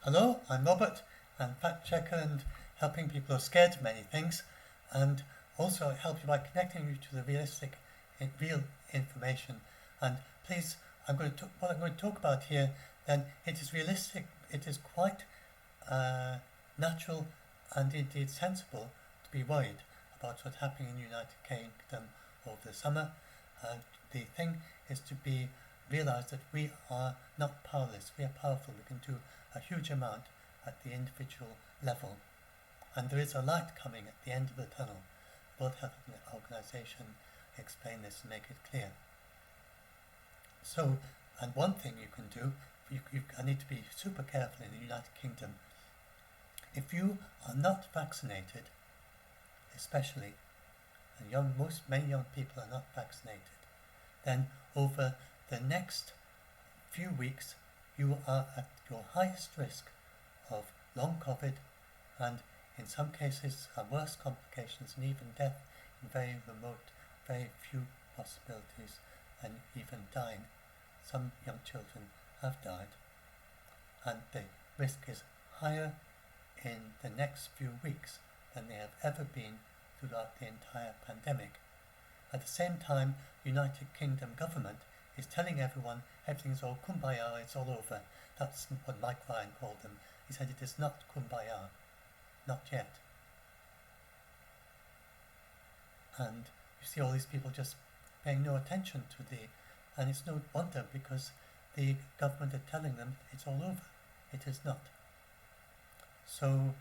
Hello, I'm Robert. I'm fact checker and helping people who are scared of many things, and also help you by connecting you to the real information. And please, what I'm going to talk about here. Then it is realistic. It is quite natural and indeed sensible to be worried about what's happening in the United Kingdom over the summer. The thing is to be realize that we are not powerless. We are powerful. We can do a huge amount at the individual level. And there is a light coming at the end of the tunnel. World Health Organization explain this and make it clear. So, and one thing you can do, I need to be super careful in the United Kingdom. If you are not vaccinated, especially, and many young people are not vaccinated, then over the next few weeks you are at your highest risk of long COVID and in some cases worse complications and even death in very few possibilities and even dying. Some young children have died and the risk is higher in the next few weeks than they have ever been throughout the entire pandemic. At the same time, United Kingdom government is telling everyone everything's all kumbaya, it's all over. That's what Mike Ryan called them. He said it is not kumbaya, not yet. And you see all these people just paying no attention to and it's no wonder because the government are telling them it's all over. It is not. So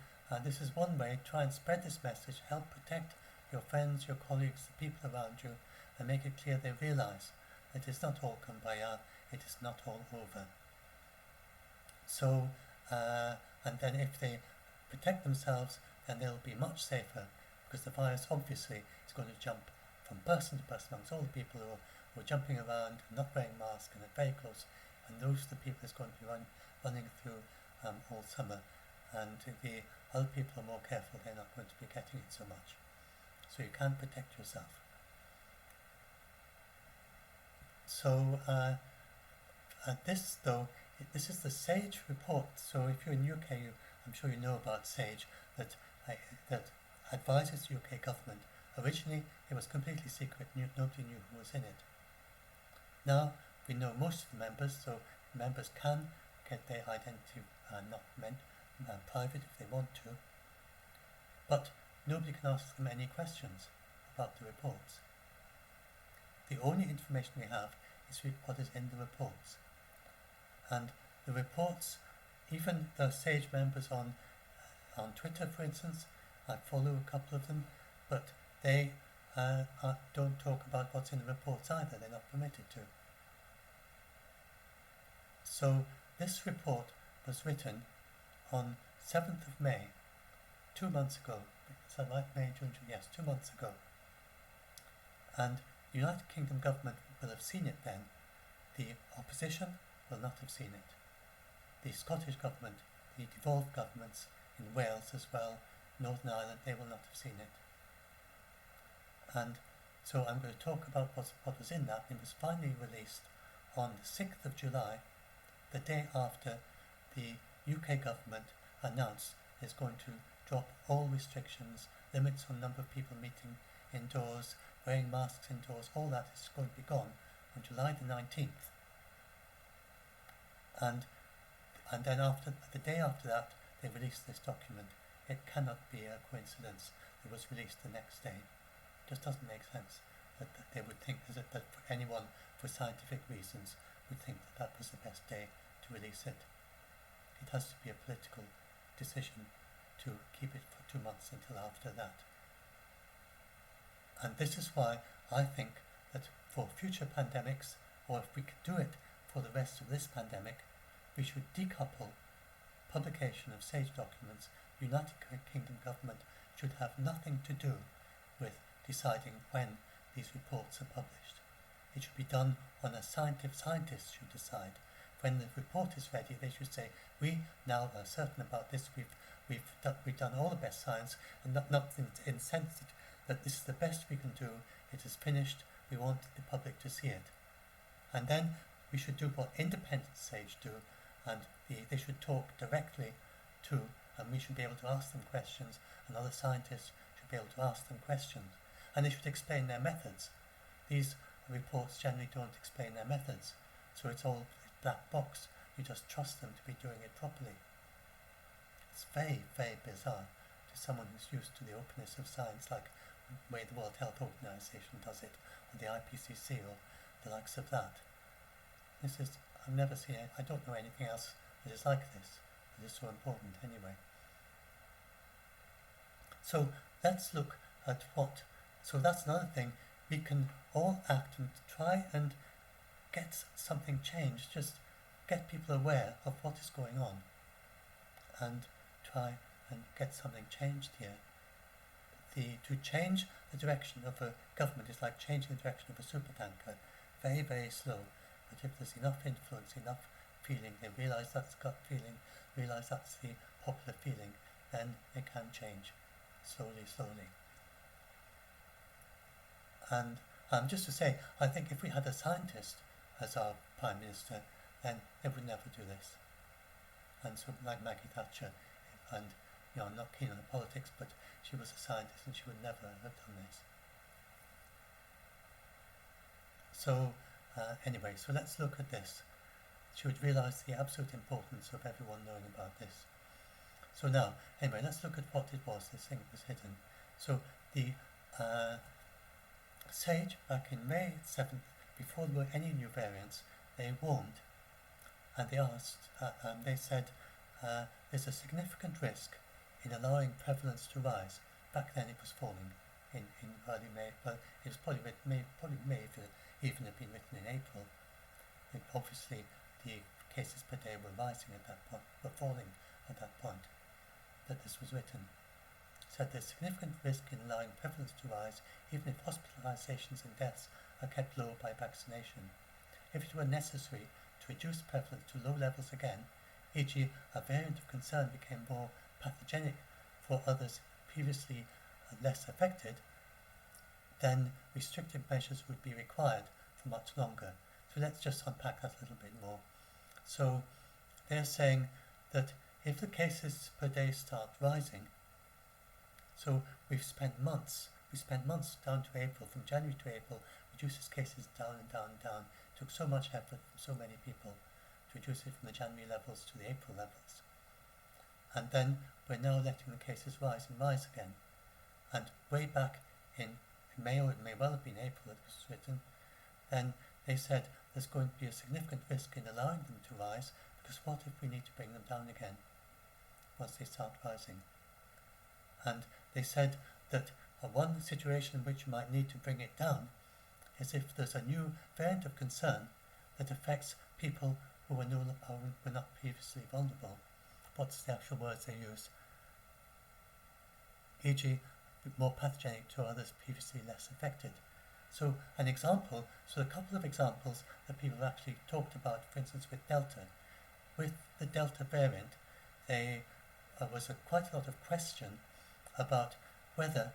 this is one way, try and spread this message, help protect your friends, your colleagues, the people around you, and make it clear they realize it is not all kumbaya, it is not all over. So, and then if they protect themselves, then they'll be much safer, because the virus obviously is going to jump from person to person amongst all the people who are jumping around and not wearing masks and are very close, and those are the people that's going to be running through all summer, and the other people are more careful, they're not going to be getting it so much. So you can protect yourself. So this is the SAGE report. So if you're in UK, I'm sure you know about SAGE, that advises the UK government. Originally, it was completely secret. Nobody knew who was in it. Now we know most of the members, so members can get their identity private if they want to. But nobody can ask them any questions about the reports. The only information we have is what is in the reports. And the reports, even the SAGE members on Twitter, for instance, I follow a couple of them, but they don't talk about what's in the reports either. They're not permitted to. So this report was written on 7th of May, 2 months ago. Is that right? May, June, July? Yes, 2 months ago. And the United Kingdom government will have seen it then. The opposition will not have seen it. The Scottish government, the devolved governments in Wales as well, Northern Ireland, they will not have seen it. And so I'm going to talk about what was in that. It was finally released on the 6th of July, the day after the UK government announced it's going to drop all restrictions, limits on number of people meeting indoors, wearing masks indoors, all that is going to be gone on July the 19th. And then the day after that, they released this document. It cannot be a coincidence. It was released the next day. It just doesn't make sense that they would think that anyone, for scientific reasons, would think that was the best day to release it. It has to be a political decision to keep it for 2 months until after that. And this is why I think that for future pandemics, or if we could do it for the rest of this pandemic, we should decouple publication of SAGE documents. United Kingdom government should have nothing to do with deciding when these reports are published. It should be done on a scientists should decide. When the report is ready, they should say, we now are certain about this, we've done all the best science, and not incensed that this is the best we can do, it is finished, we want the public to see it. And then we should do what independent SAGE do, and they should talk directly to, and we should be able to ask them questions, and other scientists should be able to ask them questions, and they should explain their methods. These reports generally don't explain their methods, so it's all black box. You just trust them to be doing it properly. It's very, very bizarre to someone who's used to the openness of science, like the way the World Health Organization does it, or the IPCC, or the likes of that. This is, I've never seen it, I don't know anything else that is like this. It is so important anyway. So let's look at what, so that's another thing, we can all act and try and get something changed, just get people aware of what is going on and try and get something changed here. To change the direction of a government is like changing the direction of a supertanker. Very, very slow. But if there's enough influence, enough feeling, they realise that's gut feeling, realise that's the popular feeling, then they can change. Slowly, slowly. And just to say, I think if we had a scientist as our Prime Minister, then they would never do this. And so, like Maggie Thatcher, and I'm not keen on the politics, but she was a scientist and she would never have done this. So, anyway, so let's look at this. She would realise the absolute importance of everyone knowing about this. So now, anyway, let's look at what it was, this thing was hidden. So the SAGE, back in May 7th, before there were any new variants, they warned, and they asked, they said, there's a significant risk in allowing prevalence to rise. Back then it was falling in early May, but it was probably May if it even had been written in April. Obviously the cases per day were rising at that point, were falling at that point that this was written. Said there's significant risk in allowing prevalence to rise even if hospitalizations and deaths are kept low by vaccination. If it were necessary to reduce prevalence to low levels again, e.g. a variant of concern became more pathogenic for others previously less affected, then restrictive measures would be required for much longer. So let's just unpack that a little bit more. So they're saying that if the cases per day start rising, so we spent months down to April, from January to April, reduces cases down and down and down. It took so much effort from so many people to reduce it from the January levels to the April levels. And then we're now letting the cases rise and rise again. And way back in May, or it may well have been April that was written, then they said there's going to be a significant risk in allowing them to rise, because what if we need to bring them down again once they start rising? And they said that one situation in which you might need to bring it down is if there's a new variant of concern that affects people who were not previously vulnerable. What's the actual words they use? E.g. more pathogenic to others previously less affected. So an example, so a couple of examples that people have actually talked about, for instance with Delta. With the Delta variant, there was quite a lot of question about whether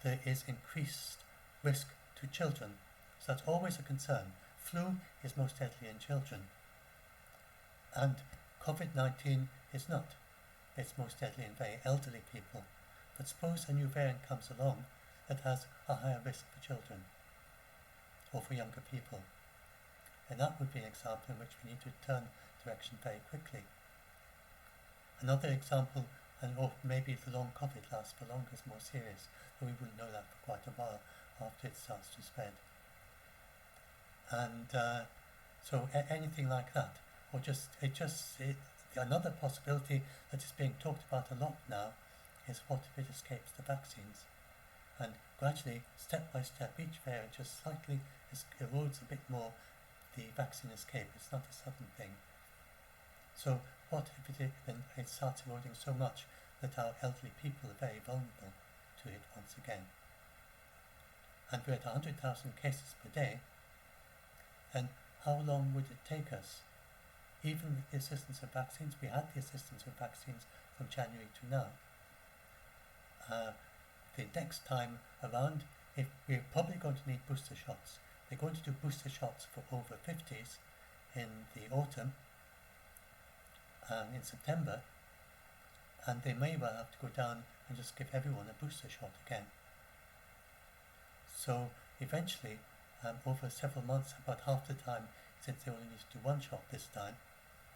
there is increased risk to children. So that's always a concern. Flu is most deadly in children, and COVID-19 is not. It's most deadly in very elderly people. But suppose a new variant comes along that has a higher risk for children or for younger people, and that would be an example in which we need to turn direction very quickly. Another example, or maybe the long COVID lasts for longer, is more serious, but we wouldn't know that for quite a while after it starts to spread. And so anything like that, or another possibility that is being talked about a lot now is what if it escapes the vaccines? And gradually, step by step, each variant just slightly erodes a bit more the vaccine escape. It's not a sudden thing. So what if it starts eroding so much that our elderly people are very vulnerable to it once again? And we're at 100,000 cases per day, then how long would it take us? Even with the assistance of vaccines, we had the assistance of vaccines from January to now. The next time around, if we're probably going to need booster shots. They're going to do booster shots for over 50s in the autumn, in September, and they may well have to go down and just give everyone a booster shot again. So eventually, over several months, about half the time, since they only need to do one shot this time,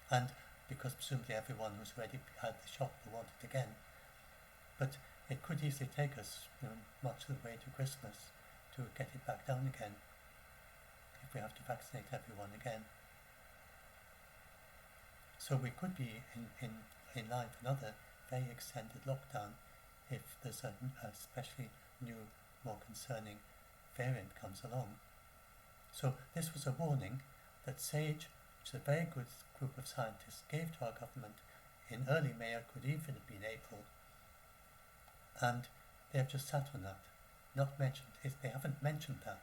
and because presumably everyone who's already had the shot will want it again, but it could easily take us much of the way to Christmas to get it back down again if we have to vaccinate everyone again. So we could be in line for another very extended lockdown if there's a especially new, more concerning variant comes along. So this was a warning that SAGE, which is a very good group of scientists, gave to our government in early May, or could even have been April, and they have just sat on that, not mentioned. They haven't mentioned that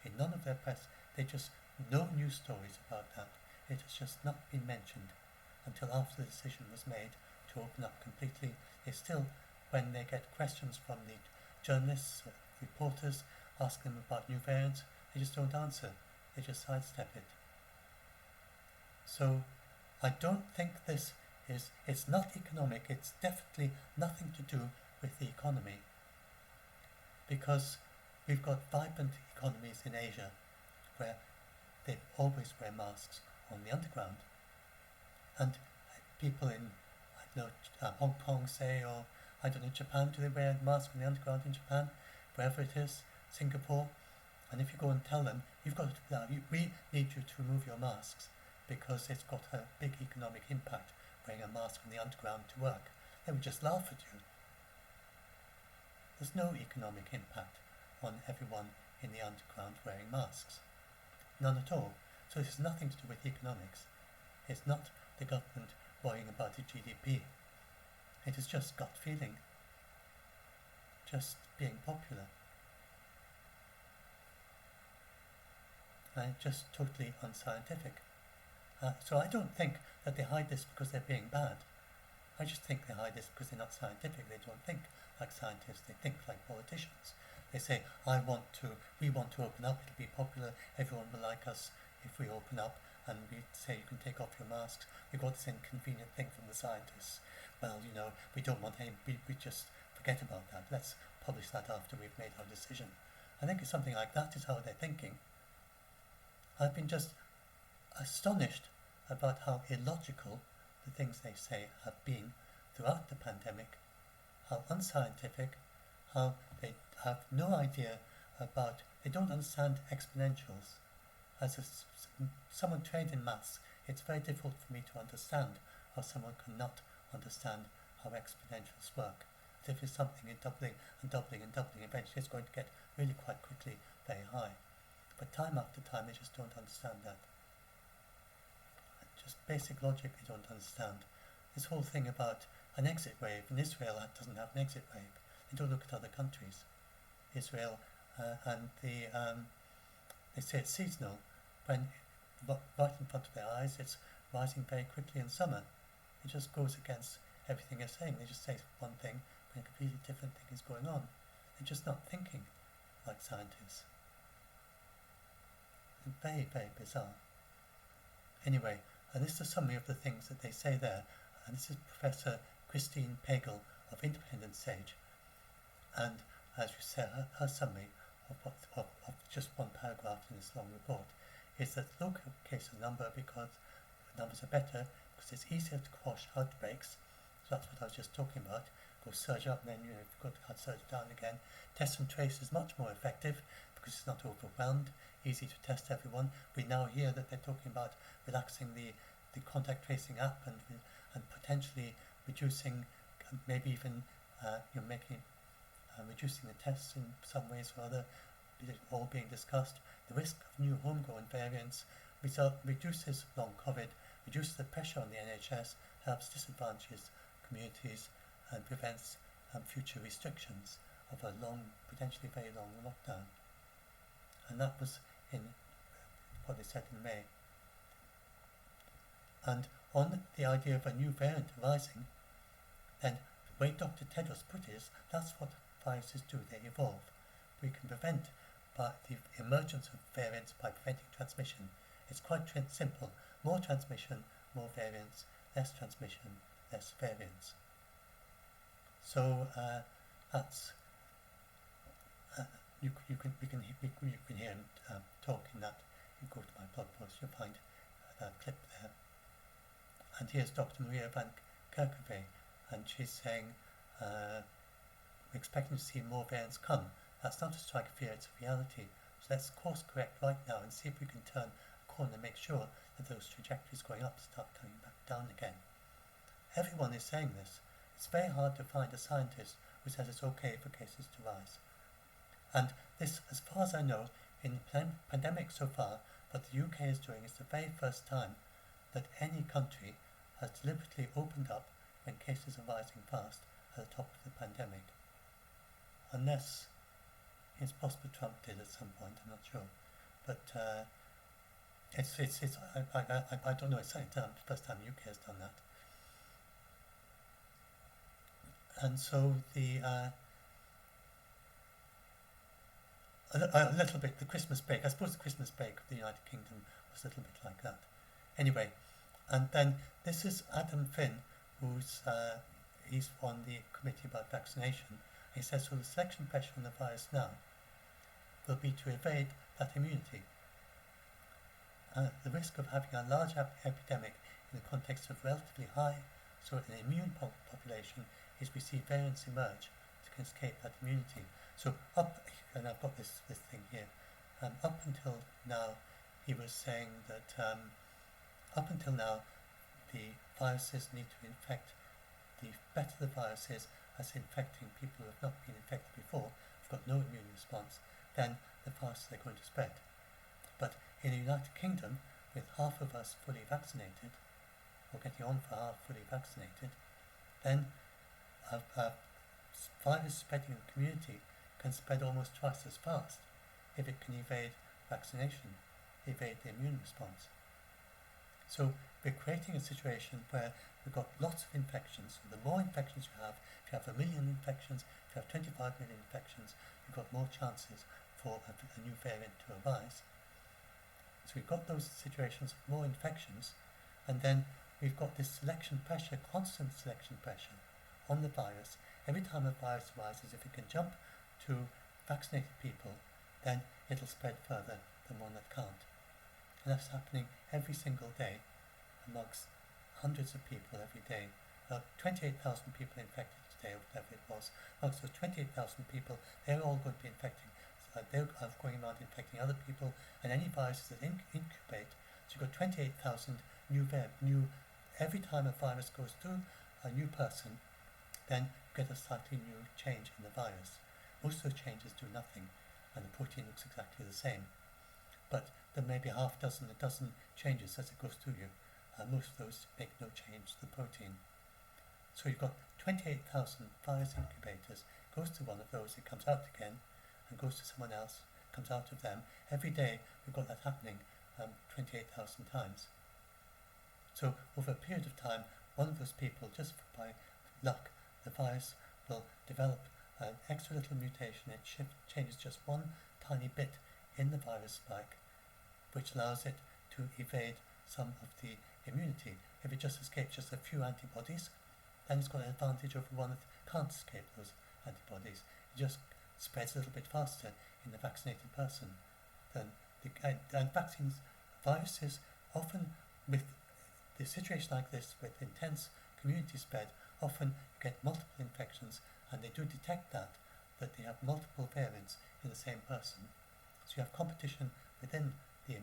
in none of their press. They just no news stories about that. It has just not been mentioned until after the decision was made to open up completely. They still, when they get questions from the journalists, reporters, asking them about new variants, they just don't answer. They just sidestep it. So I don't think it's not economic. It's definitely nothing to do with the economy, because we've got vibrant economies in Asia where they always wear masks on the underground, and people in, I don't know, Hong Kong, say, or I don't know, Japan, do they wear masks on the underground in Japan? Wherever it is, Singapore. And if you go and tell them, we need you to remove your masks because it's got a big economic impact wearing a mask on the underground to work, they would just laugh at you. There's no economic impact on everyone in the underground wearing masks. None at all. So this has nothing to do with economics. It's not the government worrying about the GDP. It is just gut feeling. Just being popular. And just totally unscientific. So I don't think that they hide this because they're being bad. I just think they hide this because they're not scientific. They don't think like scientists. They think like politicians. They say, we want to open up, it'll be popular, everyone will like us if we open up, and we say you can take off your masks. We got this inconvenient thing from the scientists. Well, we don't want any, we just forget about that. Let's publish that after we've made our decision. I think it's something like that is how they're thinking. I've been just astonished about how illogical the things they say have been throughout the pandemic, how unscientific, how they have no idea about, they don't understand exponentials. As someone trained in maths, it's very difficult for me to understand how someone cannot understand how exponentials work. As if it's something in doubling and doubling and doubling, eventually it's going to get really quite quickly very high. But time after time, they just don't understand that. Just basic logic they don't understand. This whole thing about an exit wave, and Israel doesn't have an exit wave. They don't look at other countries. Israel and they say it's seasonal, when right in front of their eyes it's rising very quickly in summer. It just goes against everything they're saying. They just say one thing when a completely different thing is going on. They're just not thinking like scientists. It's very, very bizarre. Anyway, this is a summary of the things that they say there, and this is Professor Christine Pagel of Independent SAGE, and as you say, her summary of just one paragraph in this long report is that local cases number, because the numbers are better, because it's easier to quash outbreaks. So that's what I was just talking about. Go surge up, and then you've got to surge down again. Test and trace is much more effective because it's not overwhelmed. Easy to test everyone. We now hear that they're talking about relaxing the contact tracing app and potentially reducing, maybe even reducing the tests in some ways or other. All being discussed. The risk of new homegrown variants reduces long COVID, reduces the pressure on the NHS, helps disadvantages communities, and prevents future restrictions of a potentially very long lockdown. And that was in what they said in May. And on the idea of a new variant arising, then the way Dr. Tedros put it is, that's what viruses do, they evolve. We can prevent the emergence of variants by preventing transmission. It's quite simple. More transmission, more variants, less transmission, less variance. So that's you can hear him talking that. You go to my blog post, you'll find that clip there. And here's Dr. Maria van Kerkhove, and she's saying we're expecting to see more variants come. That's not a strike fear, it's a reality. So let's course correct right now and see if we can turn a corner and make sure that those trajectories going up start coming back down again. Everyone is saying this. It's very hard to find a scientist who says it's okay for cases to rise. And this, as far as I know, in the pandemic so far, what the UK is doing is the very first time that any country has deliberately opened up when cases are rising fast at the top of the pandemic. Unless it's possible Trump did at some point, I'm not sure. But I don't know, it's the first time the UK has done that. And so a little bit, the Christmas break, I suppose the Christmas break of the United Kingdom was a little bit like that. Anyway, and then this is Adam Finn, who's he's on the committee about vaccination. He says, so the selection pressure on the virus now will be to evade that immunity. The risk of having a large epidemic in the context of relatively high, so an immune population, is we see variants emerge to escape that immunity. So and I've got this thing here, up until now, he was saying that up until now, the viruses need to infect, the better the virus is as infecting people who have not been infected before, have got no immune response, then the faster they're going to spread. But in the United Kingdom, with half of us fully vaccinated, or getting on for half fully vaccinated, then a virus spreading in the community can spread almost twice as fast if it can evade vaccination, evade the immune response. So we're creating a situation where we've got lots of infections. So the more infections you have, if you have 1 million infections, if you have 25 million infections, you've got more chances for a new variant to arise. So we've got those situations of more infections, and then we've got this selection pressure, constant selection pressure on the virus. Every time a virus arises, if it can jump to vaccinated people, then it'll spread further than one that can't. And that's happening every single day amongst hundreds of people every day. 28,000 people infected today, or whatever it was. Amongst those 28,000 people, they're all going to be infecting. They're going around infecting other people, and any viruses that incubate. So you've got 28,000 new. Every time a virus goes through a new person, then you get a slightly new change in the virus. Most of those changes do nothing, and the protein looks exactly the same. But there may be a dozen changes as it goes through you. Most of those make no change to the protein. So you've got 28,000 virus incubators. Goes to one of those, it comes out again, and goes to someone else, comes out of them. Every day we've got that happening 28,000 times. So over a period of time, one of those people, just by luck, the virus will develop an extra little mutation. It changes just one tiny bit in the virus spike, which allows it to evade some of the immunity. If it just escapes just a few antibodies, then it's got an advantage over one that can't escape those antibodies. It just spreads a little bit faster in the vaccinated person than and vaccines, viruses, often with the situation like this, with intense community spread, often you get multiple infections, and they do detect that they have multiple variants in the same person. So you have competition within the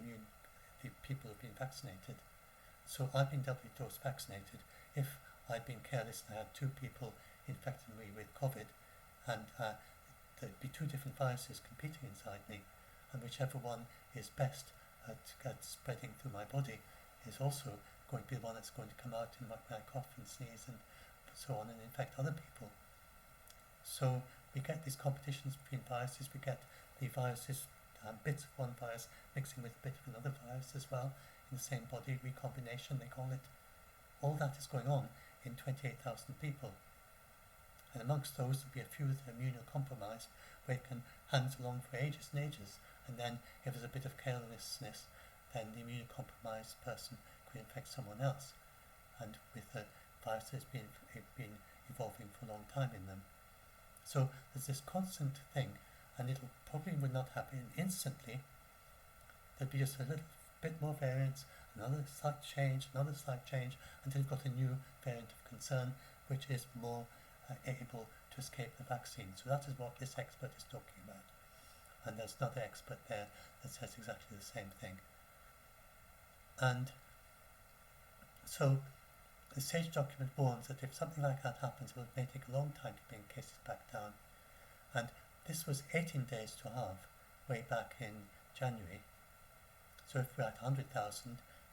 people who've been vaccinated. So I've been doubly dose vaccinated. If I'd been careless and I had 2 people infecting me with COVID, and there'd be 2 different viruses competing inside me, and whichever one is best at spreading through my body is also going to be the one that's going to come out in my cough and sneeze and so on and infect other people. So we get these competitions between viruses. We get the viruses, bits of one virus mixing with a bit of another virus as well in the same body, recombination they call it. All that is going on in 28,000 people. And amongst those there'll be a few that are immunocompromised, where it can hangs along for ages and ages, and then if there's a bit of carelessness, then the immunocompromised person could infect someone else. And with virus has been evolving for a long time in them. So there's this constant thing, and it'll probably would not happen instantly. There'll be just a little bit more variants, another slight change, until you've got a new variant of concern, which is more able to escape the vaccine. So that is what this expert is talking about. And there's another expert there that says exactly the same thing. And so the SAGE document warns that if something like that happens, it may take a long time to bring cases back down. And this was 18 days to halve, way back in January. So if we're at 100,000,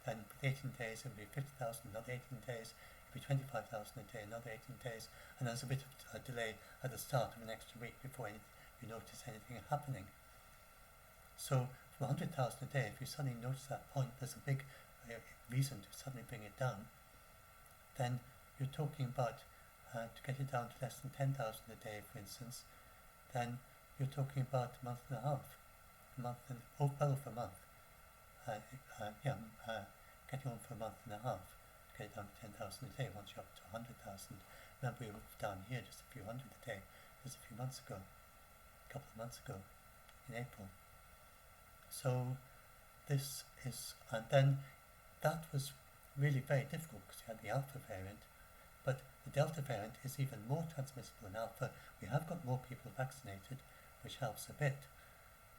then with 18 days it would be 50,000, another 18 days, it would be 25,000 a day, another 18 days, and there's a bit of a delay at the start of an extra week before you notice anything happening. So from 100,000 a day, if you suddenly notice that point, there's a big reason to suddenly bring it down, then you're talking about to get it down to less than 10,000 a day, for instance, then you're talking about a month and a half, well over a month. Getting on for a month and a half to get it down to 10,000 a day once you're up to 100,000. Remember, we were down here just a few hundred a day just a couple of months ago, in April. So this is, and then that was really very difficult because you had the Alpha variant, but the Delta variant is even more transmissible than Alpha. We have got more people vaccinated, which helps a bit,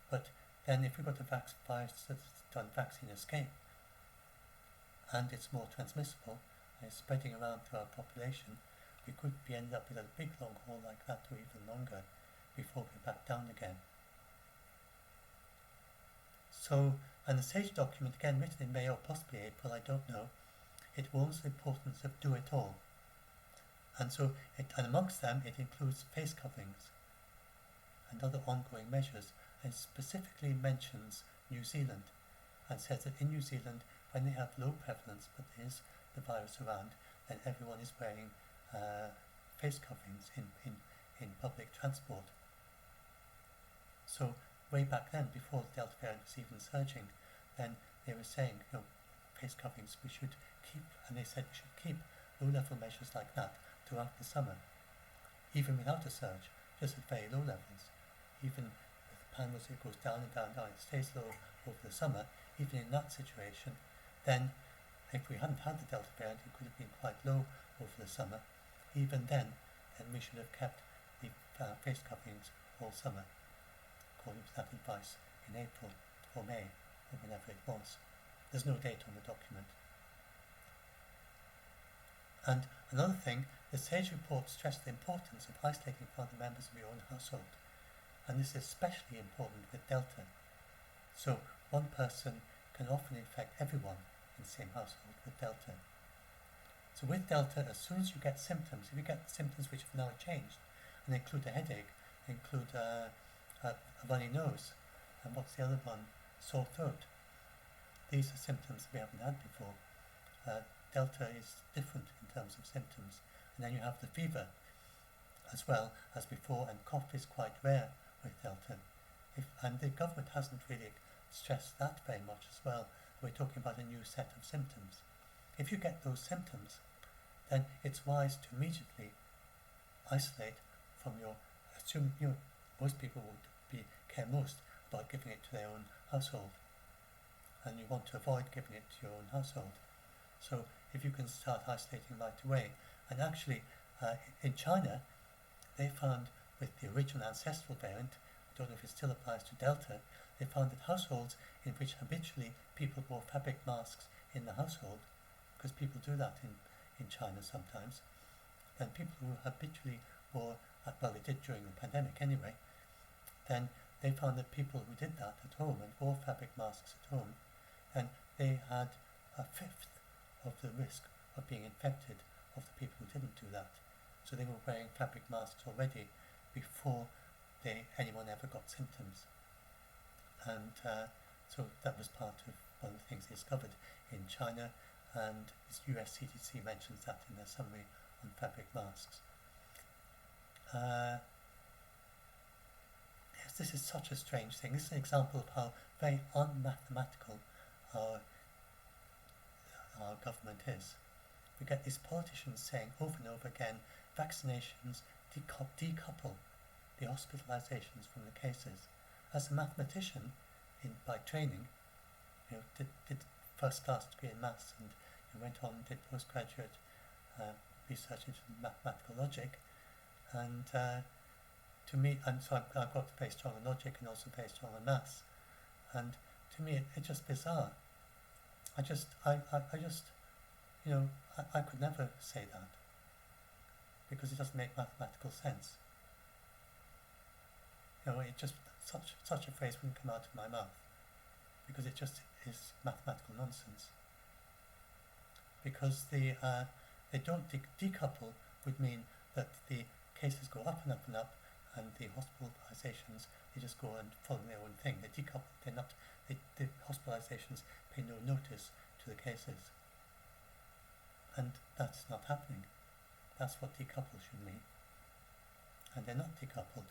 but then if we've got a virus that's done vaccine escape and it's more transmissible and it's spreading around to our population, we could be ended up with a big long haul like that or even longer before we're back down again. So, and the SAGE document, again written in May or possibly April, I don't know, it warns the importance of do it all. And so, and amongst them, it includes face coverings and other ongoing measures, and specifically mentions New Zealand and says that in New Zealand, when they have low prevalence but there is the virus around, then everyone is wearing face coverings in public transport. So way back then, before the Delta variant was even surging, then they were saying, face coverings we should keep, and they said we should keep low-level measures like that throughout the summer, even without a surge, just at very low levels. Even with the pan as it goes down and down and down, it stays low over the summer. Even in that situation, then if we hadn't had the Delta variant, it could have been quite low over the summer. Even then we should have kept the face coverings all summer, according to that advice in April or May, or whenever it was. There's no date on the document. And another thing, the SAGE report stressed the importance of isolating other members of your own household. And this is especially important with Delta. So one person can often infect everyone in the same household with Delta. So with Delta, as soon as you get symptoms, if you get symptoms which have now changed, and include a headache, include a runny nose, and what's the other one? Sore throat. These are symptoms we haven't had before. Delta is different in terms of symptoms. And then you have the fever as well as before, and cough is quite rare with Delta. And the government hasn't really stressed that very much as well. We're talking about a new set of symptoms. If you get those symptoms, then it's wise to immediately isolate from most people would care most about giving it to their own household, and you want to avoid giving it to your own household. So if you can start isolating right away, and actually in China they found with the original ancestral variant, I don't know if it still applies to Delta, they found that households in which habitually people wore fabric masks in the household, because people do that in China sometimes, then people who habitually wore, well they did during the pandemic anyway, then they found that people who did that at home and wore fabric masks at home, and they had a fifth of the risk of being infected of the people who didn't do that. So they were wearing fabric masks already before anyone ever got symptoms. And so that was part of one of the things they discovered in China, and the US CDC mentions that in their summary on fabric masks. Yes, this is such a strange thing. This is an example of how very unmathematical our government is. we get these politicians saying over and over again, vaccinations decouple the hospitalizations from the cases. As a mathematician, by training, did first class degree in maths and went on and did postgraduate research into mathematical logic, and to me, and so I've got very strong on logic and also very strong on maths, and to me it's just bizarre. I could never say that because it doesn't make mathematical sense. It just such a phrase wouldn't come out of my mouth because it just is mathematical nonsense. Because they don't decouple would mean that the cases go up and up and up, and the hospitalizations they just go and follow their own thing. They decouple. The hospitalizations pay no notice to the cases, and that's not happening. That's what decouple should mean, and they're not decoupled.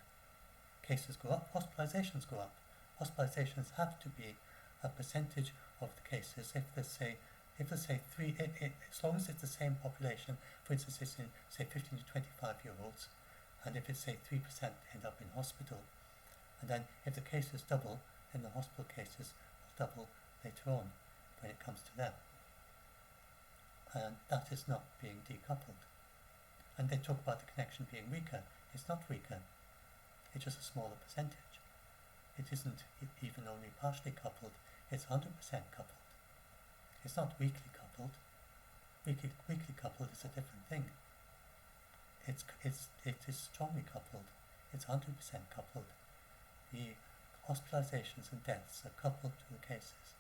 Cases go up, hospitalizations go up. Hospitalizations have to be a percentage of the cases. If there's say three, as long as it's the same population, for instance, it's in say 15 to 25-year-olds, and if it's say 3% end up in hospital, and then if the cases double, then the hospital cases will double later on when it comes to them. And that is not being decoupled. And they talk about the connection being weaker. It's not weaker. It's just a smaller percentage. It isn't even only partially coupled. It's 100% coupled. It's not weakly coupled. Weakly coupled is a different thing. It is strongly coupled. It's 100% coupled. The hospitalizations and deaths are coupled to the cases.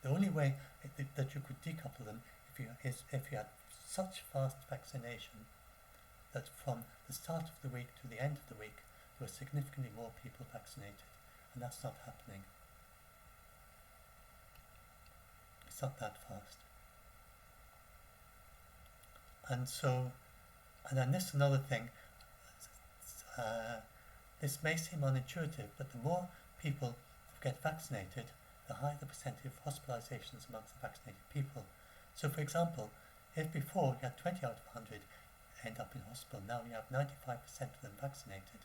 The only way that you could decouple them if you had such fast vaccination that from the start of the week to the end of the week there were significantly more people vaccinated, and that's not happening. It's not that fast. And then this is another thing. This may seem unintuitive, but the more people get vaccinated, the higher the percentage of hospitalizations amongst the vaccinated people. So, for example, if before you had 20 out of 100 end up in hospital, now you have 95% of them vaccinated,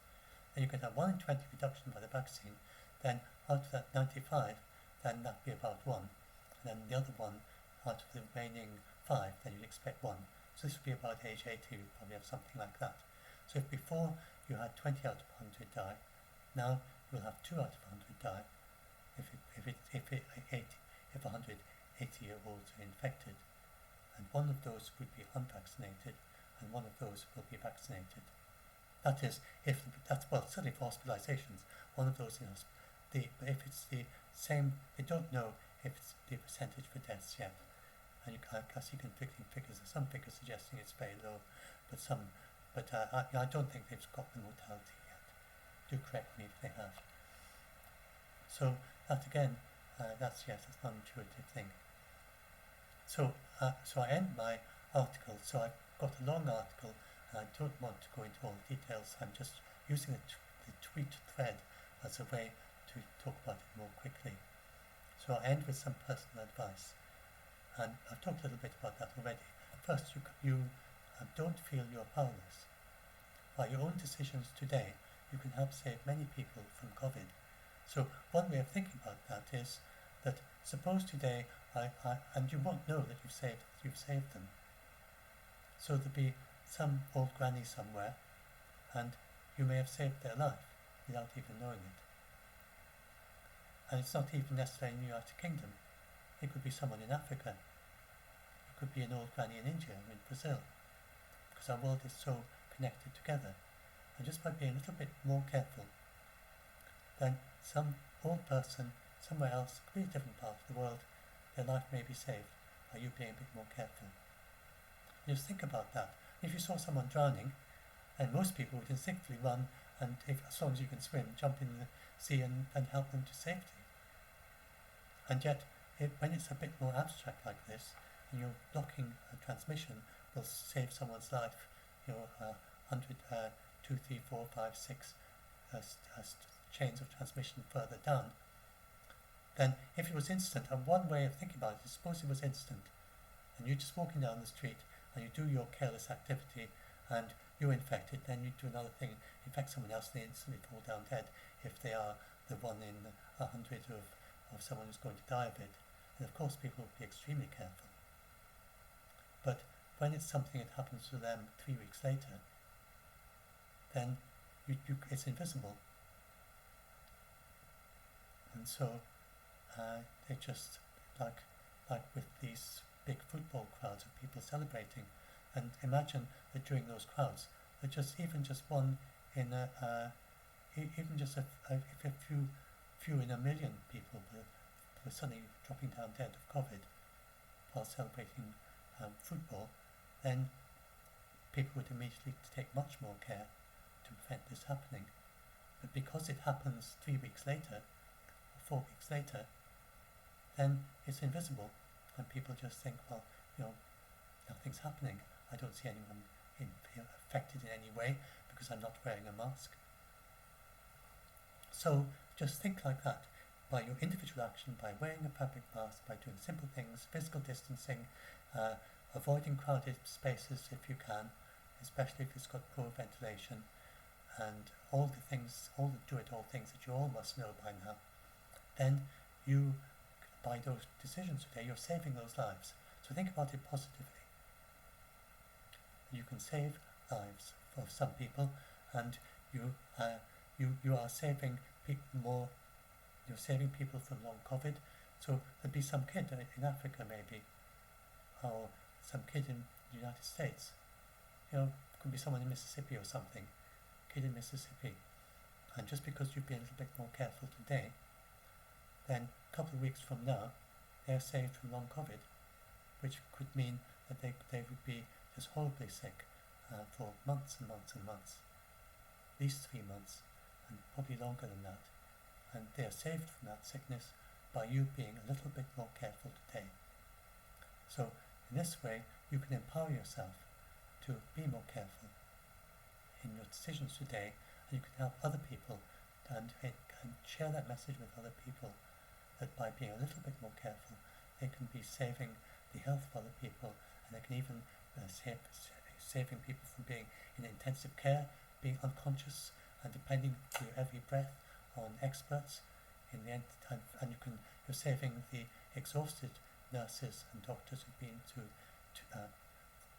then you get a 1 in 20 reduction by the vaccine, then out of that 95, then that'd be about 1. And then the other one, out of the remaining 5, then you'd expect 1. So this would be about age 80, you'd probably have something like that. So if before you had 20 out of 100 die, now you'll have 2 out of 100 die if 180-year-olds are infected. And one of those would be unvaccinated, and one of those will be vaccinated. That is, certainly for hospitalizations, one of those if it's the same, they don't know if it's the percentage for deaths yet. And I see conflicting figures. There's some figures suggesting it's very low, but I don't think they've got the mortality yet. Do correct me if they have. So that again, that's an unintuitive thing. So I end my article. So I've got a long article, and I don't want to go into all the details. I'm just using the tweet thread as a way to talk about it more quickly. So I'll end with some personal advice. And I've talked a little bit about that already. First, you don't feel you're powerless. By your own decisions today, you can help save many people from COVID. So one way of thinking about that is that suppose today, and you won't know that you've saved them. So there'll be some old granny somewhere, and you may have saved their life without even knowing it. And it's not even necessarily in the United Kingdom. It could be someone in Africa. It could be an old granny in India or in Brazil. Because our world is so connected together. And just by being a little bit more careful, then some old person somewhere else, could be a different part of the world, their life may be saved by you being a bit more careful. Just think about that. If you saw someone drowning, and most people would instinctively run, and as long as you can swim, jump in the sea and help them to safety. And yet, when it's a bit more abstract like this, and you're blocking a transmission, will save someone's life, 100, 2, 3, 4, 5, 6 chains of transmission further down, then if it was instant, and one way of thinking about it is suppose it was instant, and you're just walking down the street and you do your careless activity and you're infected, then you do another thing, infect someone else, and they instantly fall down dead if they are the one in 100 of someone who's going to die of it. And of course people will be extremely careful. But when it's something that happens to them 3 weeks later, then it's invisible. And so they just, like with these big football crowds of people celebrating, and imagine that during those crowds, that even just one in even just a few in a million people were suddenly dropping down dead of COVID while celebrating football, then people would immediately take much more care to prevent this happening. But because it happens 3 weeks later, or 4 weeks later, then it's invisible, and people just think, well, nothing's happening. I don't see anyone affected in any way because I'm not wearing a mask. So just think like that. By your individual action, by wearing a fabric mask, by doing simple things, physical distancing, avoiding crowded spaces if you can, especially if it's got poor ventilation, and all the things, all the do-it-all things that you all must know by now, then you, by those decisions today, you're saving those lives. So think about it positively. You can save lives for some people, and you are saving people more. You're saving people from long COVID. So there'd be some kid in Africa maybe, or some kid in the United States. Could be someone in Mississippi or something. Kid in Mississippi. And just because you've been a little bit more careful today, then a couple of weeks from now, they're saved from long COVID, which could mean that they would be just horribly sick for months and months and months. At least 3 months, and probably longer than that. And they are saved from that sickness by you being a little bit more careful today. So in this way, you can empower yourself to be more careful in your decisions today, and you can help other people and share that message with other people, that by being a little bit more careful, they can be saving the health of other people, and they can even saving people from being in intensive care, being unconscious and depending for your every breath on experts in the end, and you're saving the exhausted nurses and doctors who've been to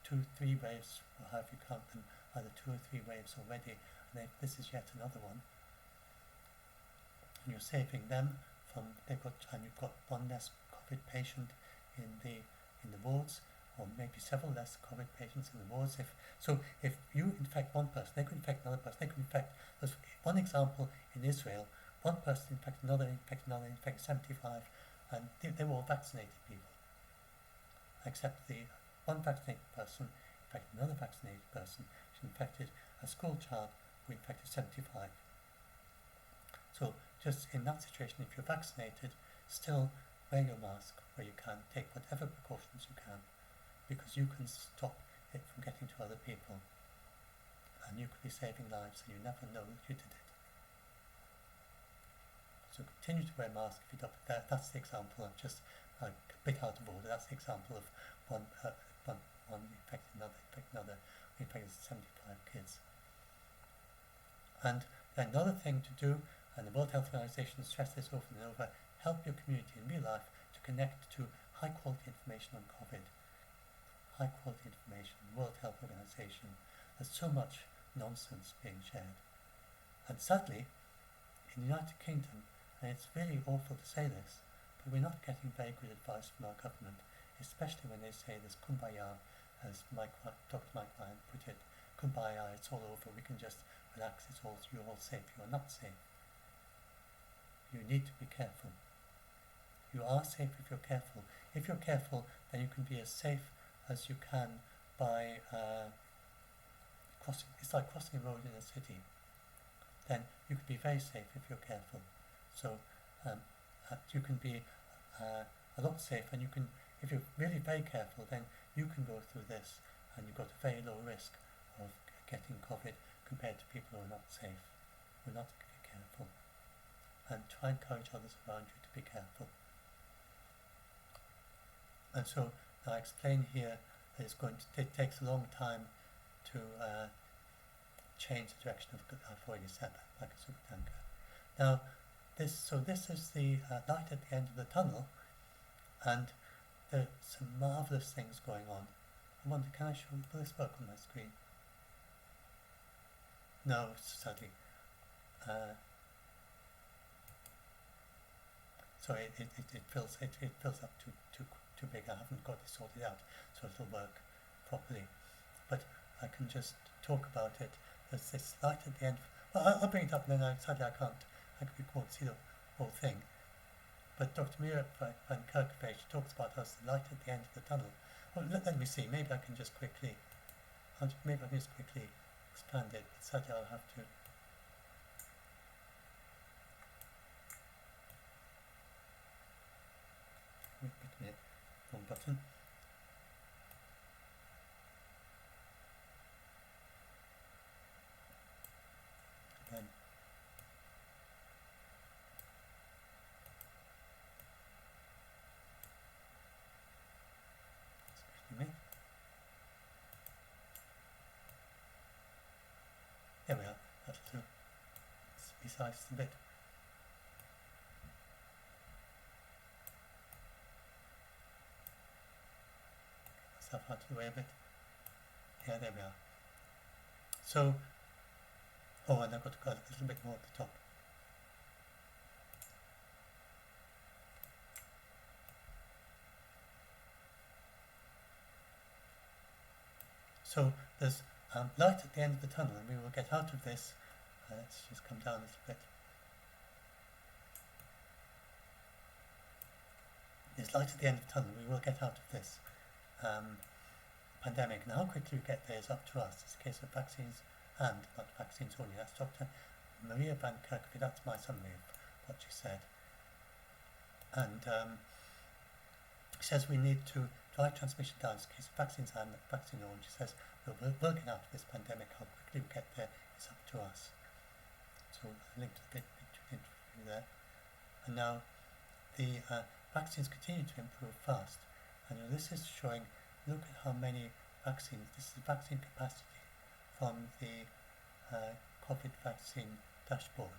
2-3 waves, or however you count them, either 2 or 3 waves already, and this is yet another one. And you're saving them from, you've got one less COVID patient in the wards, or maybe several less COVID patients in the wards. If you infect one person, they could infect another person. They could infect. There's one example in Israel. One person infected another, infected 75, and they were all vaccinated people. Except the one vaccinated person infected another vaccinated person. She infected a school child who infected 75. So just in that situation, if you're vaccinated, still wear your mask where you can, take whatever precautions you can, because you can stop it from getting to other people, and you could be saving lives and you never know that you did it. So continue to wear masks if you don't. That's the example of just a bit out of order. That's the example of one infected another, we infected 75 kids. And another thing to do, and the World Health Organization stressed this over and over, help your community in real life to connect to high quality information on COVID. High quality information, World Health Organization. There's so much nonsense being shared. And sadly, in the United Kingdom, and it's really awful to say this, but we're not getting very good advice from our government, especially when they say this kumbaya, as Dr. Mike Ryan put it, kumbaya, it's all over, we can just relax, you're all safe. You're not safe. You need to be careful. You are safe if you're careful. If you're careful, then you can be as safe as you can by crossing. It's like crossing a road in a city. Then you can be very safe if you're careful. So you can be a lot safer, and you can, if you're really very careful, then you can go through this, and you've got a very low risk of getting COVID compared to people who are not safe, who are not careful. And try and encourage others around you to be careful. And so Now I explain here that it's going to takes a long time to change the direction of, I've already said that, like a supertanker. Now this is the light at the end of the tunnel, and there are some marvellous things going on. I wonder, can I show, will this work on my screen? No, sadly. Sorry, it fills up too big. I haven't got it sorted out, so it'll work properly. But I can just talk about it. There's this light at the end. Well, I'll bring it up, and then sadly I can't. We won't see the whole thing. But Dr. Mira van Kerkhove talks about us the light at the end of the tunnel. Well, let me see. Maybe I can just quickly. Maybe I can just quickly expand it. But sadly, I'll have to. Wait a minute. Wrong button. Then. Excuse me. There we are. That'll do. Let's resize a bit. Stuff out of the way a bit. Yeah, there we are. So, oh, and I've got to go a little bit more at the top. So there's light at the end of the tunnel, and we will get out of this. Let's just come down a little bit. There's light at the end of the tunnel. We will get out of this pandemic. And how quickly we get there is up to us. It's a case of vaccines and not vaccines only. That's Dr. Maria van Kerkhove. That's my summary of what she said. And she says we need to drive transmission down. It's a case of vaccines and vaccine only. She says we'll get out of this pandemic. How quickly we get there is up to us. So I linked a bit to the interview there. And now the vaccines continue to improve fast. And this is showing, look at how many vaccines, this is the vaccine capacity from the COVID vaccine dashboard,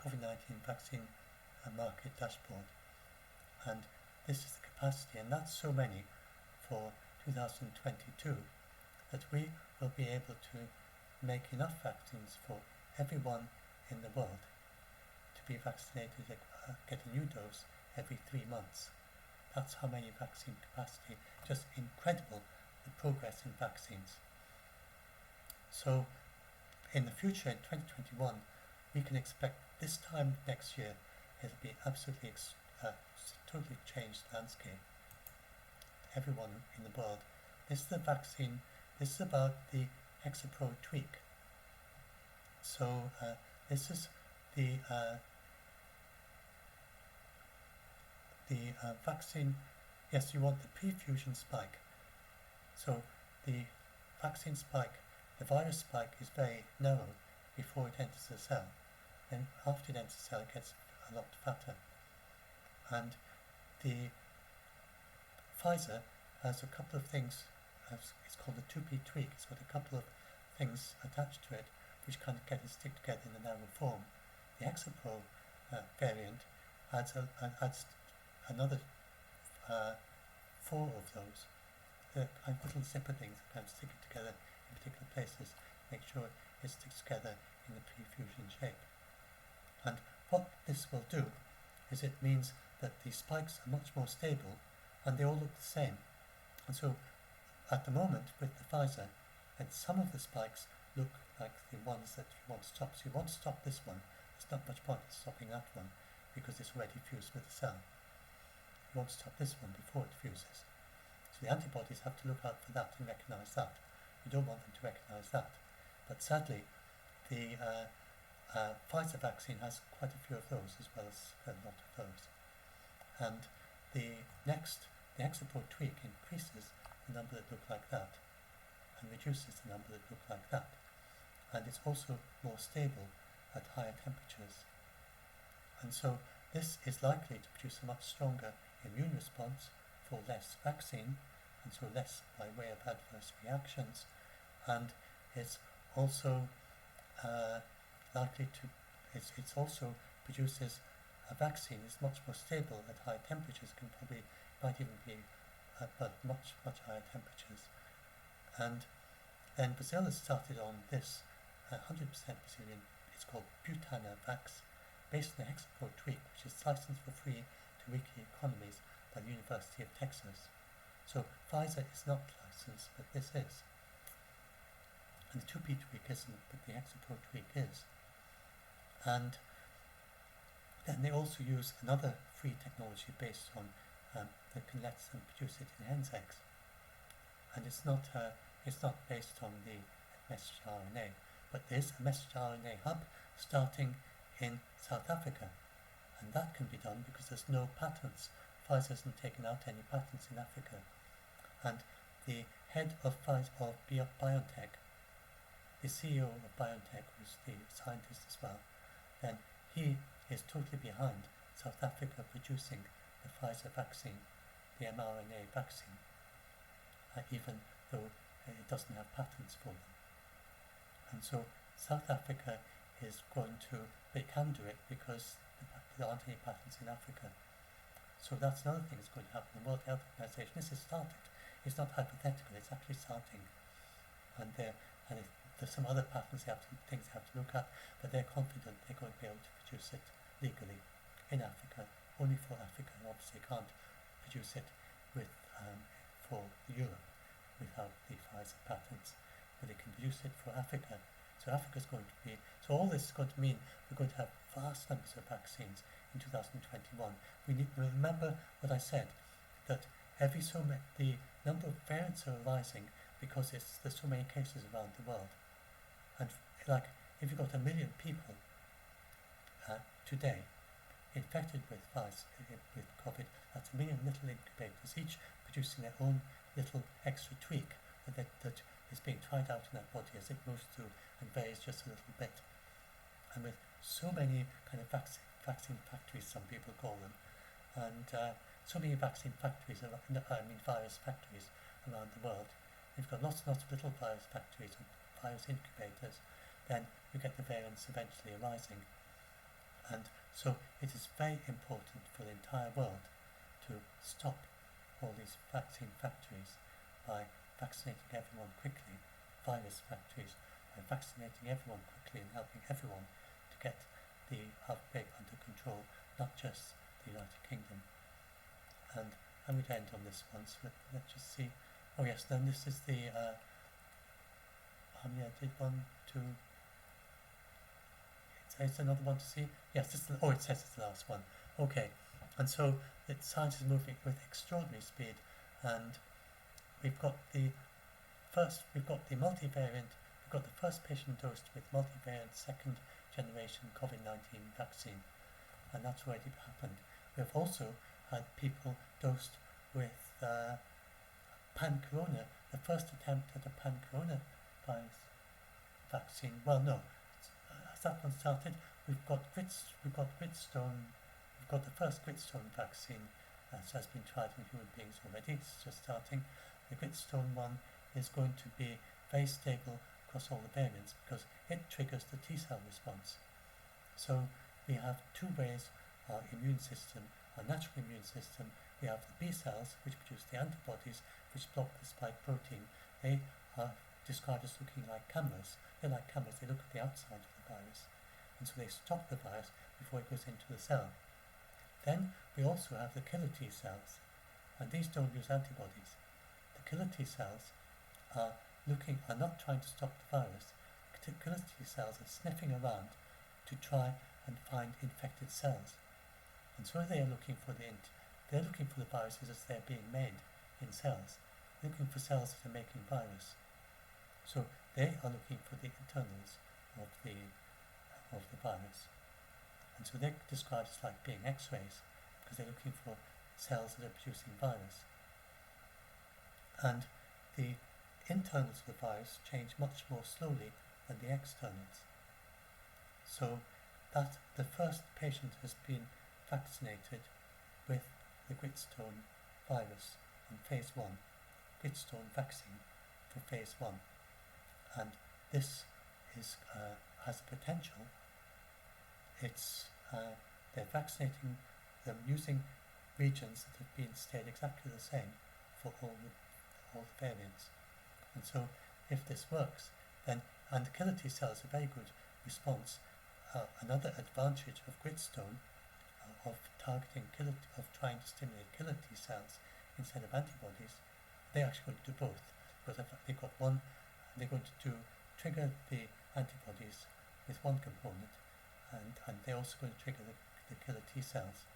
COVID-19 vaccine market dashboard. And this is the capacity, and that's so many for 2022 that we will be able to make enough vaccines for everyone in the world to be vaccinated, get a new dose every 3 months. That's how many vaccine capacity. Just incredible, the progress in vaccines. So in the future, in 2021, we can expect this time next year it'll be absolutely totally changed landscape. Everyone in the world. This is the vaccine. This is about the Hexapro tweak. So this is the vaccine. Yes, you want the pre-fusion spike. So the vaccine spike, the virus spike is very narrow before it enters the cell. Then after it enters the cell, it gets a lot fatter. And the Pfizer has a couple of things. It's called the 2P tweak. It's got a couple of things attached to it which kind of stick together in a narrow form. The Hexapro variant adds another 4 of those. They're kind of little zipper things that kind of stick it together in particular places, make sure it sticks together in the pre-fusion shape. And what this will do is it means that the spikes are much more stable and they all look the same. And so at the moment with the Pfizer, and some of the spikes look like the ones that you want to stop. So you want to stop this one. There's not much point in stopping that one because it's already fused with the cell. You want to stop this one before it fuses. So the antibodies have to look out for that and recognize that. You don't want them to recognize that. But sadly, the Pfizer vaccine has quite a few of those as well as a lot of those. And the Hexapro tweak increases the number that look like that and reduces the number that look like that. And it's also more stable at higher temperatures. And so this is likely to produce a much stronger immune response for less vaccine, and so less by way of adverse reactions, and it's also likely to, it's also produces a vaccine is much more stable at high temperatures, might even be at much higher temperatures. And then Brazil has started on this 100% Brazilian, it's called Butanavax, based on the Hexapro tweak, which is licensed for free to weekly economies by the University of Texas. So Pfizer is not licensed, but this is. And the 2P tweak isn't, but the Hexapro tweak is. And then they also use another free technology based on that can let them produce it in hen's eggs. And it's not based on the messenger RNA, but there's a messenger RNA hub starting in South Africa, and that can be done because there's no patents. Pfizer hasn't taken out any patents in Africa, and the head of BioNTech, the CEO of BioNTech, who's the scientist as well, then he is totally behind South Africa producing the Pfizer vaccine, the mRNA vaccine, even though it doesn't have patents for them. And so South Africa is going to, they can do it because there aren't any patents in Africa. So that's another thing that's going to happen. The World Health Organization, this has started. It's not hypothetical, it's actually starting. And there's some other patents things they have to look at, but they're confident they're going to be able to produce it legally in Africa, only for Africa. Obviously can't produce it with for Europe without the Pfizer patents, but they can produce it for Africa. So Africa's going to be, so all this is going to mean we're going to have vast numbers of vaccines in 2021. We need to remember what I said, that the number of variants are rising because there's so many cases around the world. And like, if you've got 1 million people today infected with COVID, that's 1 million little incubators, each producing their own little extra tweak that is being tried out in that body as it moves through and varies just a little bit. And with so many kind of vaccine factories, some people call them, and so many vaccine factories, virus factories around the world, you've got lots and lots of little virus factories and virus incubators, then you get the variants eventually arising. And so it is very important for the entire world to stop all these vaccine factories by vaccinating everyone quickly, virus factories, by vaccinating everyone quickly and helping everyone to get the outbreak under control, not just the United Kingdom. And I'm going to end on this one, so let's just see. Oh yes, then this is the, I did one, two, it says another one to see. Yes, this is it says it's the last one. Okay, and so the science is moving with extraordinary speed, and we've got the multivariant, we've got the first patient dosed with multivariant second generation COVID-19 vaccine, and that's already happened. We've also had people dosed with pan-corona, the first attempt at a pan-corona virus vaccine. Well, no, has that one started? We've got Gritstone, we've got the first Gritstone vaccine has been tried in human beings already. It's just starting. The Gritstone one is going to be very stable across all the variants because it triggers the T-cell response. So we have two ways, our immune system, our natural immune system. We have the B cells, which produce the antibodies, which block the spike protein. They are described as looking like cameras. They're like cameras, they look at the outside of the virus. And so they stop the virus before it goes into the cell. Then we also have the killer T cells, and these don't use antibodies. The killer T cells are not trying to stop the virus. Killer T cells are sniffing around to try and find infected cells. And so they're looking for the viruses as they're being made in cells. They're looking for cells that are making virus. So they are looking for the internals of the virus. And so they're described as like being X-rays because they're looking for cells that are producing virus. And the internals of the virus change much more slowly than the externals. So that the first patient has been vaccinated with the Gritstone virus on phase 1, Gritstone vaccine for phase 1. And this is has the potential. They're vaccinating them using regions that have been stayed exactly the same for all the variants. And so if this works, then, and killer T cells are a very good response. Another advantage of Gritstone, of targeting of trying to stimulate killer T cells instead of antibodies, they're actually going to do both. Because they've got one, they're going to trigger the antibodies with one component, and they're also going to trigger the killer T cells.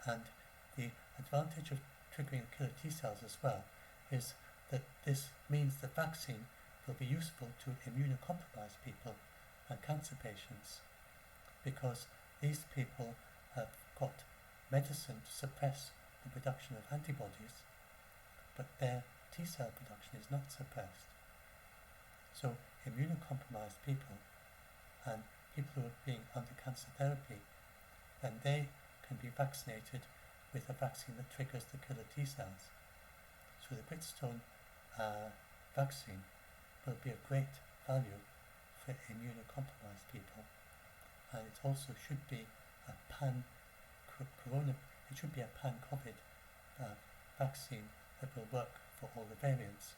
And the advantage of triggering killer T cells as well is that this means the vaccine will be useful to immunocompromised people and cancer patients, because these people have got medicine to suppress the production of antibodies, but their T cell production is not suppressed. So immunocompromised people and people who are being under cancer therapy, then they can be vaccinated with a vaccine that triggers the killer T cells. So the Gritstone vaccine will be of great value for immunocompromised people, and it also should be a pan-COVID vaccine that will work for all the variants.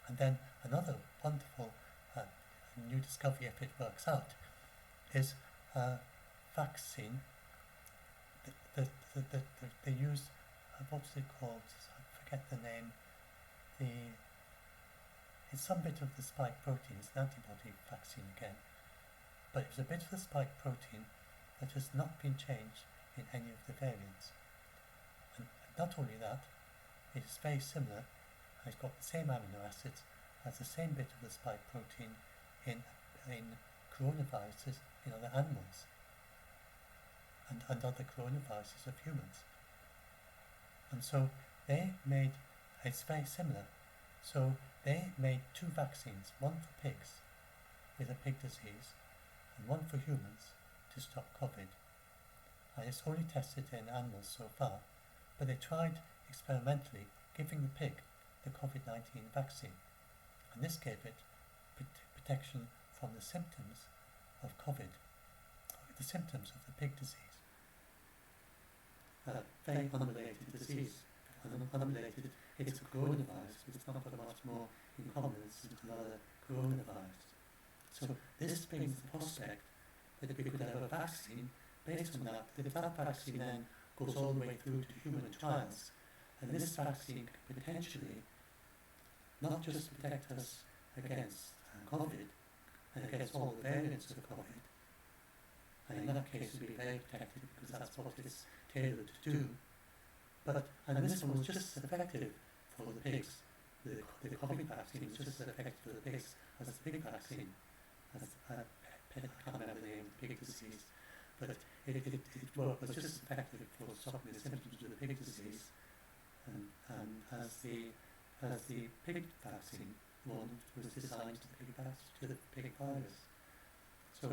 And then another wonderful new discovery, if it works out, is a vaccine that they use, what's it called? I forget the name. It's some bit of the spike protein. It's an antibody vaccine again, but it's a bit of the spike protein that has not been changed in any of the variants. And not only that, it is very similar. It's got the same amino acids, has the same bit of the spike protein in coronaviruses in other animals and other coronaviruses of humans. And so it's very similar. So they made two vaccines, one for pigs with a pig disease and one for humans to stop COVID. And it's only tested in animals so far, but they tried experimentally giving the pig the COVID-19 vaccine, and this gave it protection from the symptoms of COVID, the symptoms of the pig disease. Very unrelated disease, unrelated. It's a coronavirus, but it's not got much more in common as another coronavirus. So this brings the prospect that we could have a vaccine based on that. If that vaccine then goes all the way through to human trials, and this vaccine could potentially not just protect us against COVID and against all the variants of COVID, and in that case it would be very protected because that's what it's tailored to do. And this one was just as effective for the pigs. The COVID vaccine was just as effective for the pigs as the pig vaccine. I can't remember the name of the pig disease, but it was just as effective for stopping the symptoms of the pig disease and as the pig vaccine, the one that was designed to the pig virus. So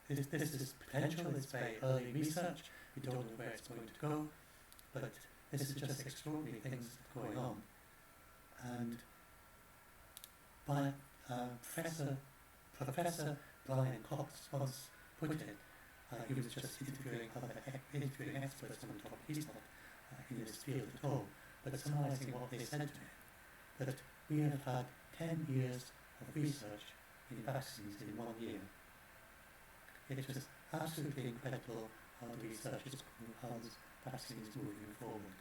this is potential. It's very early research. We don't know where it's going to go, but this is just extraordinary things going on. And by Professor Brian Cox once put it, he was just interviewing experts on the topic. He's not in this field at all, but summarising what they said to him, that we have had 10 years of research in vaccines in 1 year. It was absolutely incredible how the research is, how the vaccine is moving forward.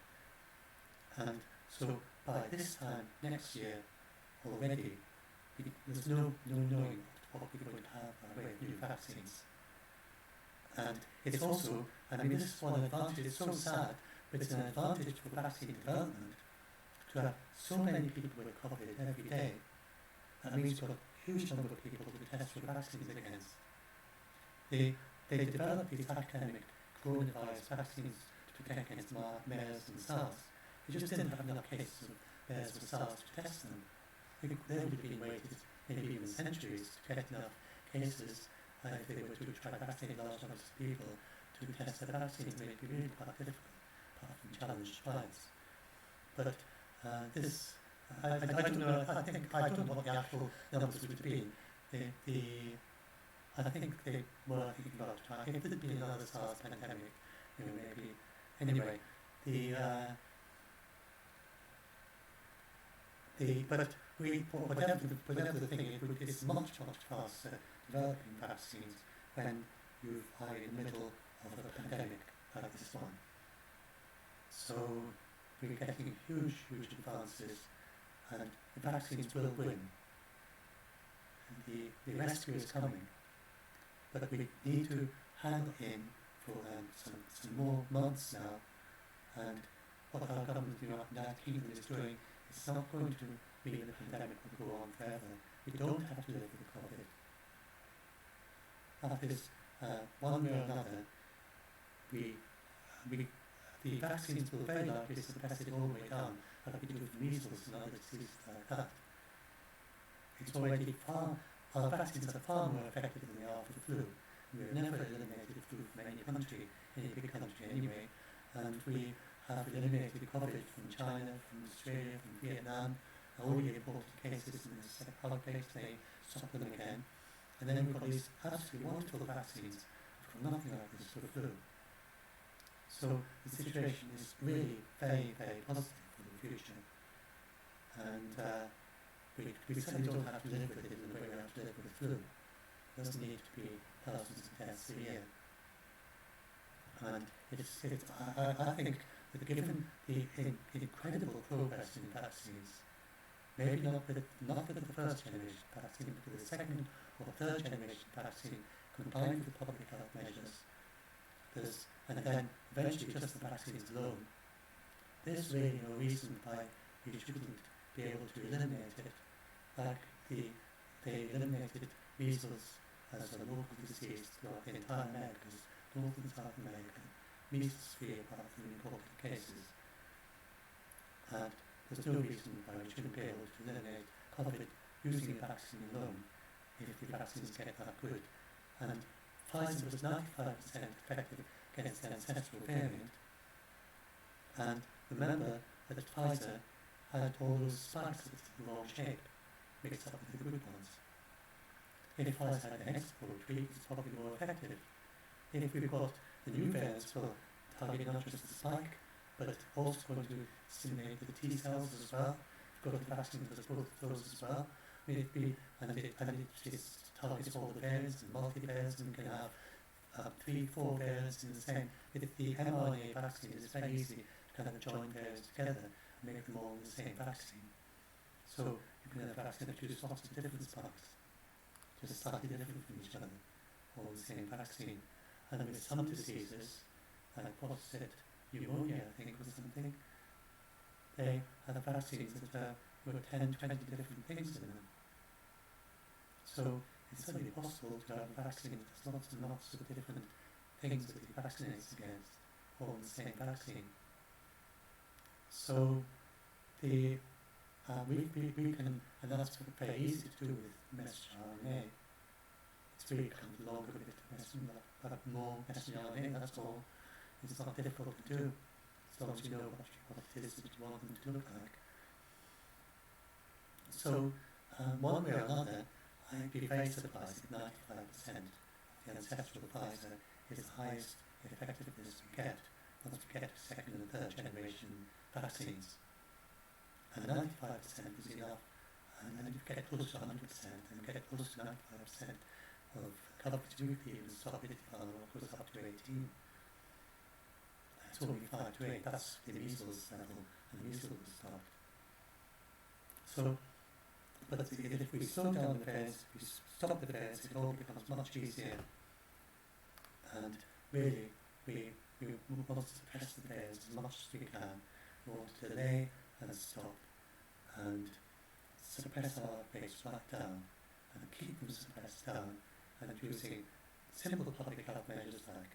And so by this time next year already, there's no knowing what we're going to have by way of new vaccines. And it's also, this is one advantage, it's so sad, but it's an advantage for vaccine development to have so many people with COVID every day. That means we've got a huge number of people to test for vaccines against. They developed these academic coronavirus vaccines to protect against MERS and SARS. They just didn't have enough cases of MERS or SARS to test them. They would have been waited maybe even centuries to get enough cases if they were to try to vaccinate large numbers of people to test the vaccines. It may be really quite difficult, apart from been challenged twice. But this, I don't know, I don't know what the actual numbers would have been. I think they were thinking about trying, if there'd been another SARS pandemic, maybe. Anyway, but whatever the thing, it's much faster developing vaccines when you are in the middle of a pandemic like this one. So we're getting huge advances, and the vaccines will win. And the rescue is coming, but we need to hang in for some more months now. And what our government in the United Kingdom is doing, it's not going to mean the pandemic will go on forever. We don't have to live with COVID. That is, one way or another, the vaccines will very likely suppress it all the way down, like we do for measles and other diseases like that. It's already our vaccines are far more effective than they are for flu. We have never eliminated flu from any country, any big country anyway, and we have eliminated COVID from China, from Australia, from Vietnam. All the imported cases in this outbreaks, they stop them again. And then we've got these absolutely wonderful vaccines for nothing like this for flu. So the situation is really very, very positive for the future. And we certainly don't have to live with it in the way we have to live with flu. It doesn't need to be thousands of deaths a year. And I think that given the incredible progress in vaccines, maybe not with the first generation vaccine, but with the second or third generation vaccine combined with public health measures, and then eventually just the vaccines alone, there's really no reason why we shouldn't be able to eliminate it, like they eliminated measles as a local disease throughout the entire Americas, North and South America, measles free apart from imported cases. And there's no reason why we shouldn't be able to eliminate COVID using a vaccine alone if the vaccines get that good. And Pfizer was 95% effective against the ancestral variant. And remember that Pfizer had all those spikes of the wrong shape mixed up with the good ones. If Pfizer had an export tweak, it's probably more effective. If we've got the new variants, well, target not just the spike, but also going to stimulate the T cells as well. We've got the vaccine that does both of those as well. It targets all the variants and multi-variants, and we can have 3-4 variants in the same. With the mRNA vaccine, it's very easy to kind of join variants together and make them all the same vaccine. So you can have a vaccine that produces lots of different spikes, just slightly different from each other, all the same vaccine. And with some diseases, like what's it, pneumonia, I think, or something, they have vaccines that were 10, 20 different things in them. So it's certainly possible to have a vaccine that has lots and lots of different things that it vaccinates against, all in the same vaccine. So we can, and that's very easy to do with messenger RNA. It's really come along a bit to have more messenger RNA, that's all. It's not difficult to do, as long as you know what it is that you want them to look like. So, one way or another, I'd be very surprised if 95% of the ancestral Pfizer is the highest effectiveness we get once we get to second and third generation vaccines. And 95% is enough, and then you get close to 100% and get close to 95% of coverage. You can even stop it if it goes up to 18. It's only 5 to 8, that's the measles level, and the measles was stopped. So, but if we slow down the variants, if we stop the variants, it all becomes much easier. And really, we want to suppress the variants as much as we can. We want to delay and stop and suppress our outbreaks right down and keep them suppressed down, and using simple public health measures like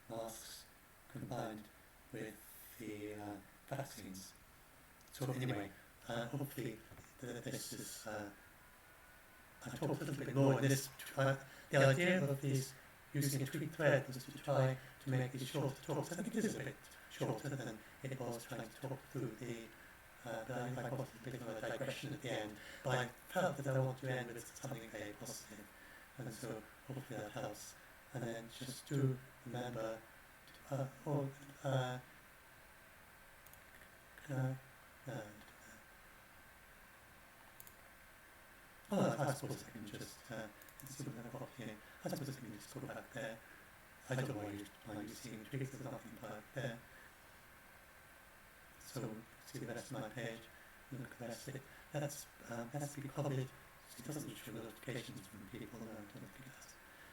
masks combined with the vaccines. So anyway, hopefully this is, I talked a little bit more in this, the idea of these using a tweet thread was to try to make these short talks. I think it is a bit shorter than it was trying to talk through the I wanted a bit of a digression at the end, but I felt that I want to end with something very positive, and so hopefully that helps. And then just do remember, can I suppose I can just let's see what I've got here. I suppose I can just go back there. I don't know why you're seeing tweaks, there's nothing back there. So see the rest of my page, look at the rest of it. Let's be covered. It doesn't show notifications from people, no, I don't think it does.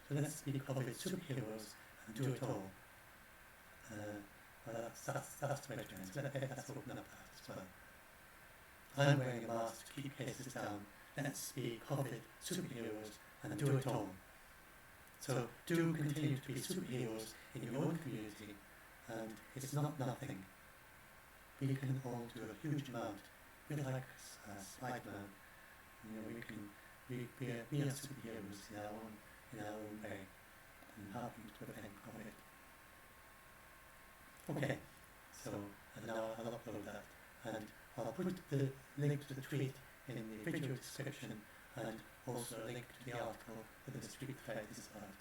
So let's be covered superheroes and do it all. Well, that's the way to end. So let's open up that as well. I'm wearing a mask to keep cases down. Let's be covered superheroes and do it all. So do continue to be superheroes in your own community, and it's not nothing. We can all do a huge amount. We're like Spider-Man. We are superheroes in our own way, and helping to prevent COVID. Okay, so and now I'll upload that, and I'll put the link to the tweet in the video description, and also a link to the article that this tweet thread is about.